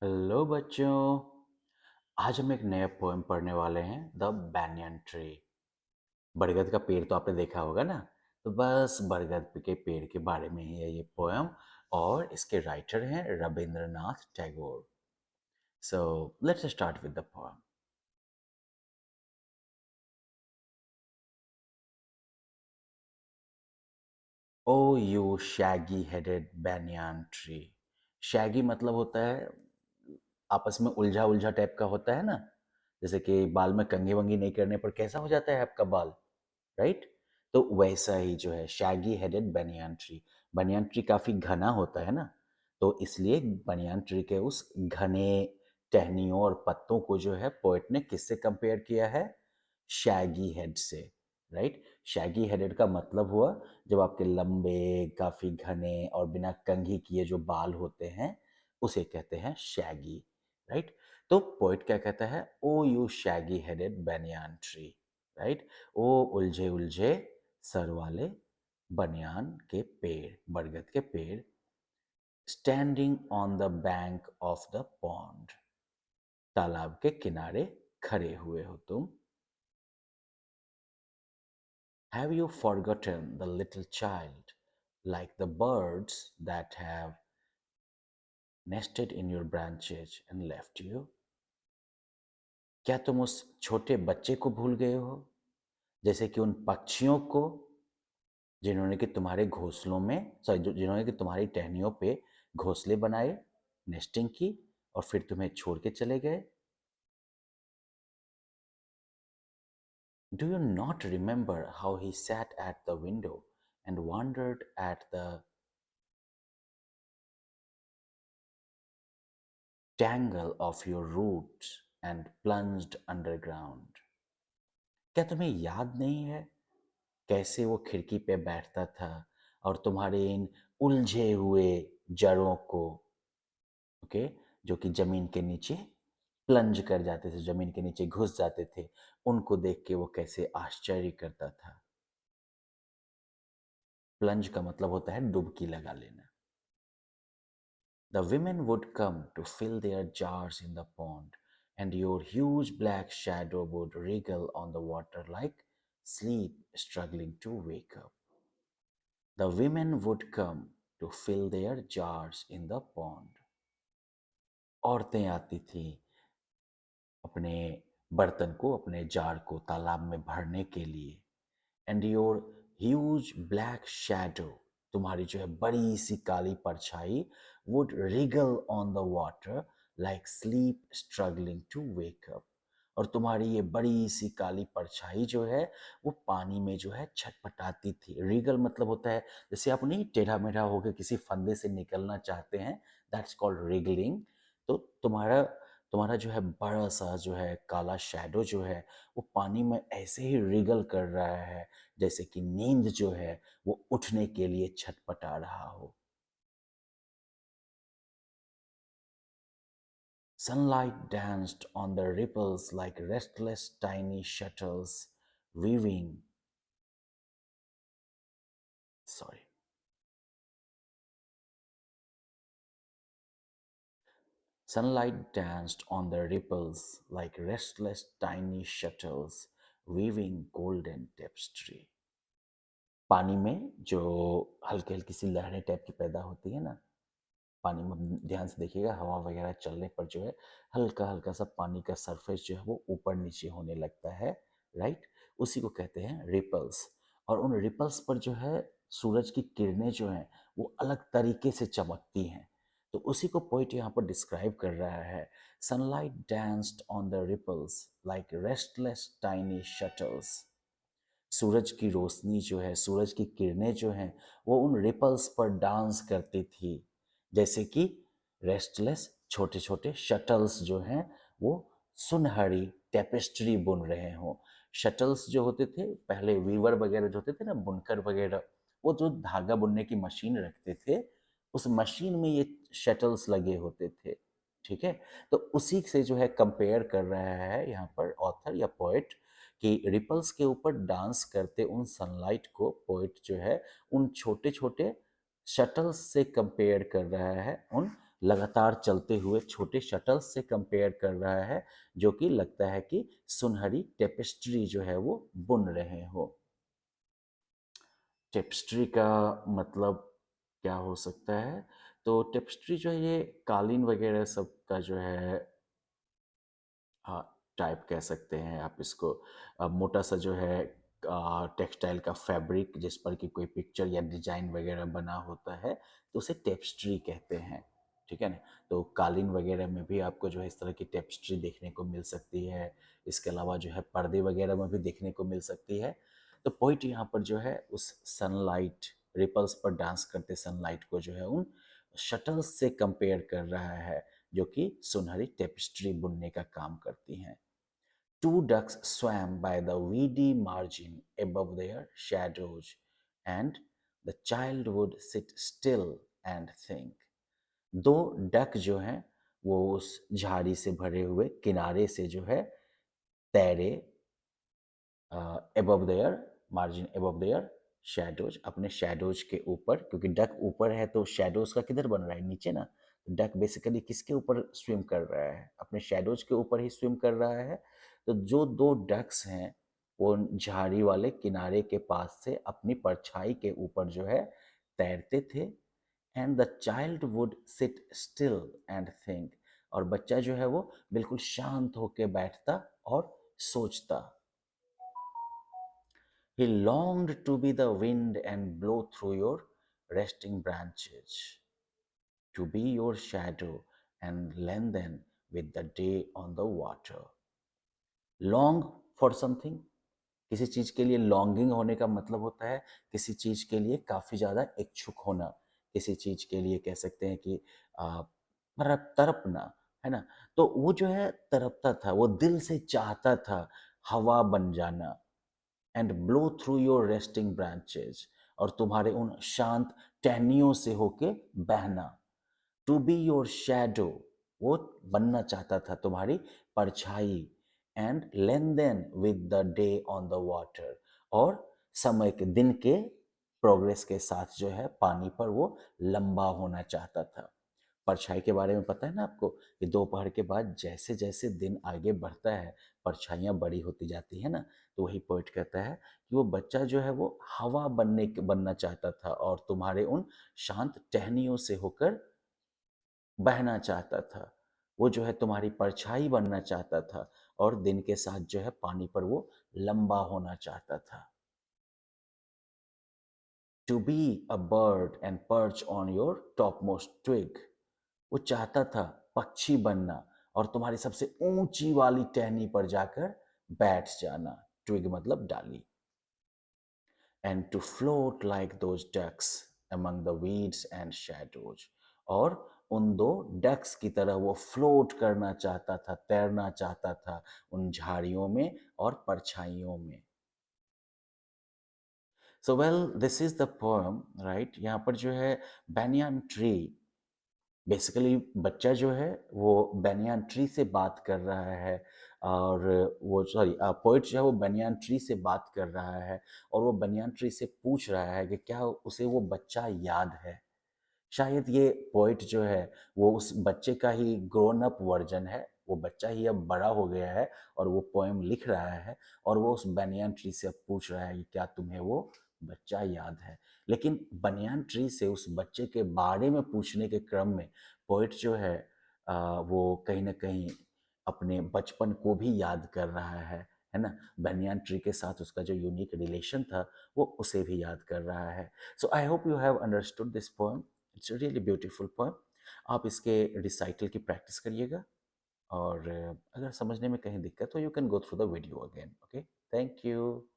Hello बच्चों। आज हम एक नया पोएम पढ़ने वाले हैं, द बैनियन ट्री। बरगद का पेड़ तो आपने देखा होगा ना। तो बस बरगद के पेड़ के बारे में ही है ये पोएम। और इसके राइटर हैं Rabindranath Tagore. So let's start with the poem. O you shaggy headed banyan tree. Shaggy मतलब होता है आपस में उलझा उलझा टाइप का होता है ना। जैसे कि बाल में कंघी वंगी नहीं करने पर कैसा हो जाता है आपका बाल, राइट। तो वैसा ही जो है Shaggy headed banyan tree. Banyan tree काफी घना होता है ना। तो इसलिए बनियान ट्री के उस घने टहनियों और पत्तों को जो है पोएट ने किससे कंपेयर किया है? शैगी हेड से, राइट। शैगी हेडेड का मतलब हुआ जब आपके लंबे काफी घने और बिना कंघी किए जो बाल होते हैं उसे कहते हैं शैगी, राइट। तो पोएट क्या कहता है? O you shaggy headed banyan tree, right. O उलझे उलझे सर वाले बनियान के पेड़, बरगद के पेड़। Standing on the bank of the pond, तालाब के किनारे खड़े हुए हो तुम। Have you forgotten the little child like the birds that have nested in your branches and left you? क्या तुम उस छोटे बच्चे को भूल गए हो, जैसे कि उन पक्षियों को जिन्होंने कि तुम्हारे घोंसलों में जिन्होंने कि तुम्हारी टहनियों पे घोंसले बनाए, नेस्टिंग की और फिर तुम्हें छोड़ के चले गए? Do you not remember how he sat at the window and wondered at the tangle of your roots and plunged underground? क्या तुम्हें याद नहीं है कैसे वो खिड़की पे बैठता था और तुम्हारे इन उलझे हुए जड़ों को, ओके, जो कि जमीन के नीचे प्लंज कर जाते थे, जमीन के नीचे घुस जाते थे, उनको देख के वो कैसे आश्चर्य करता था। प्लंज का मतलब होता है डुबकी लगा लेना। The women would come to fill their jars in the pond, and your huge black shadow would wriggle on the water like sleep struggling to wake up. The women would come to fill their jars in the pond. औरतें आती थीं अपने बर्तन को, अपने jar को तालाब में भरने के लिए। And your huge black shadow, तुम्हारी जो है बड़ी सी काली परछाई, would wriggle on the water like sleep struggling to wake up. और तुम्हारी ये बड़ी सी काली परछाई जो है वो पानी में जो है छटपटाती थी। रिगल मतलब होता है जैसे आप नहीं टेढ़ा मेढ़ा होकर किसी फंदे से निकलना चाहते हैं, दैट्स कॉल्ड रिगलिंग। तो तुम्हारा तुम्हारा जो है बड़ा सा जो है काला शैडो जो है वो पानी में ऐसे ही रिगल कर रहा है जैसे कि नींद जो है वो उठने के लिए छटपटा रहा हो। Sunlight danced on the ripples like restless tiny shuttles weaving. Sorry. Sunlight danced on the ripples like restless tiny shuttles weaving golden tapestry. पानी में जो हल्की हल्की सी लहरें टाइप की पैदा होती है ना, पानी में ध्यान से देखिएगा, हवा वगैरह चलने पर जो है हल्का हल्का सा पानी का सरफेस जो है वो ऊपर नीचे होने लगता है, राइट। उसी को कहते हैं रिपल्स। और उन रिपल्स पर जो है सूरज की किरणें जो हैं वो अलग तरीके से चमकती हैं। तो उसी को पोइट यहाँ पर डिस्क्राइब कर रहा है। Sunlight danced on the ripples like restless tiny shuttles. सूरज की रोशनी जो है, सूरज की किरणें जो हैं वो उन रिपल्स पर डांस करती थी जैसे कि रेस्टलेस छोटे छोटे शटल्स जो हैं वो सुनहरी टेपेस्ट्री बुन रहे हों। शटल्स जो होते थे पहले, वीवर वगैरह जो होते थे ना, बुनकर वगैरह, वो जो धागा बुनने की मशीन रखते थे उस मशीन में ये शटल्स लगे होते थे, ठीक है। तो उसी से जो है कंपेयर कर रहा है यहाँ पर ऑथर या पोएट कि रिपल्स के ऊपर डांस करते उन सनलाइट को पोएट जो है उन छोटे छोटे शटल्स से कंपेयर कर रहा है, उन लगातार चलते हुए छोटे शटल्स से कंपेयर कर रहा है, जो कि लगता है कि सुनहरी टेपेस्ट्री जो है वो बुन रहे हो। टेपेस्ट्री का मतलब क्या हो सकता है? तो टेपेस्ट्री जो है ये कालीन वगैरह सब का जो है टाइप कह सकते हैं आप इसको। मोटा सा जो है टेक्सटाइल का फैब्रिक जिस पर कि कोई पिक्चर या डिजाइन वगैरह बना होता है, तो उसे टेप्स्ट्री कहते हैं। ठीक है ना? तो कालीन वगैरह में भी आपको जो है इस तरह की टेप्स्ट्री देखने को मिल सकती है। इसके अलावा जो है पर्दे वगैरह में भी देखने को मिल सकती है। तो पोइट यहाँ पर जो है उस सनलाइट रिपल्स पर डांस करते सनलाइट को जो है उन शटल्स से कंपेयर कर रहा है, जो कि सुनहरी टेपेस्ट्री बुनने का काम करती हैं। Two ducks swam by the weedy margin above their shadows, and the child would sit still and think. दो डक जो हैं वो उस झाड़ी से भरे हुए किनारे से जो है तैरे above their margin above their shadows, अपने शैडोज के ऊपर, क्योंकि डक ऊपर है तो शैडोज का किधर बन रहा है? नीचे ना। तो डक बेसिकली किसके ऊपर स्विम कर रहा है? अपने शैडोज के ऊपर ही स्विम कर रहा है। तो जो दो डक्स हैं वो झाड़ी वाले किनारे के पास से अपनी परछाई के ऊपर जो है तैरते थे। And the child would sit still and think, और बच्चा जो है वो बिल्कुल शांत होकर बैठता और सोचता। He longed to be the wind and blow through your resting branches, to be your shadow and lengthen with the day on the water. Long for something, किसी चीज के लिए लॉन्गिंग होने का मतलब होता है किसी चीज के लिए काफी ज्यादा इच्छुक होना, किसी चीज के लिए कह सकते हैं कि तड़पना, है ना? तो वो जो है तड़पता था, वो दिल से चाहता था हवा बन जाना। And blow through your resting branches, और तुम्हारे उन शांत टहनियों से होके बहना। टू बी योर शैडो, वो बनना चाहता था तुम्हारी परछाई। And lengthen with the day on the water, और समय के दिन के प्रोग्रेस के साथ जो है पानी पर वो लंबा होना चाहता था। परछाई के बारे में पता है ना आपको कि दोपहर के बाद जैसे जैसे दिन आगे बढ़ता है परछाइयाँ बड़ी होती जाती है ना। तो वही पोइट कहता है कि वो बच्चा जो है वो हवा बनना चाहता था और तुम्हारे उन शांत टहनियों से होकर बहना चाहता था। वो जो है तुम्हारी परछाई बनना चाहता था और दिन के साथ जो है पानी पर वो लंबा होना चाहता था। To be a bird and perch on your top most twig, वो चाहता था पक्षी बनना और तुम्हारी सबसे ऊंची वाली टहनी पर जाकर बैठ जाना। ट्विग मतलब डाली। And to float like those ducks among the weeds and shadows, और उन दो डक्स की तरह वो फ्लोट करना चाहता था, तैरना चाहता था उन झाड़ियों में और परछाइयों में। So well this is the poem, right? यहाँ पर जो है बैनियन ट्री, बेसिकली बच्चा जो है वो बैनियन ट्री से बात कर रहा है, और वो सॉरी पोइट जो है वो बैनियन ट्री से बात कर रहा है और वो बैनियन ट्री से पूछ रहा है कि क्या उसे वो बच्चा याद है। शायद ये पोइट जो है वो उस बच्चे का ही ग्रोन अप वर्जन है, वो बच्चा ही अब बड़ा हो गया है और वो पोएम लिख रहा है और वो उस बनियान ट्री से अब पूछ रहा है कि क्या तुम्हें वो बच्चा याद है। लेकिन बनियान ट्री से उस बच्चे के बारे में पूछने के क्रम में पोइट जो है वो कहीं ना कहीं अपने बचपन को भी याद कर रहा है ना? बनियान ट्री के साथ उसका जो यूनिक रिलेशन था वो उसे भी याद कर रहा है। So I hope you have understood this poem. It's really beautiful poem. आप इसके रिसाइटल की प्रैक्टिस करिएगा, और अगर समझने में कहीं दिक्कत हो you can go through the video again. Okay, thank you.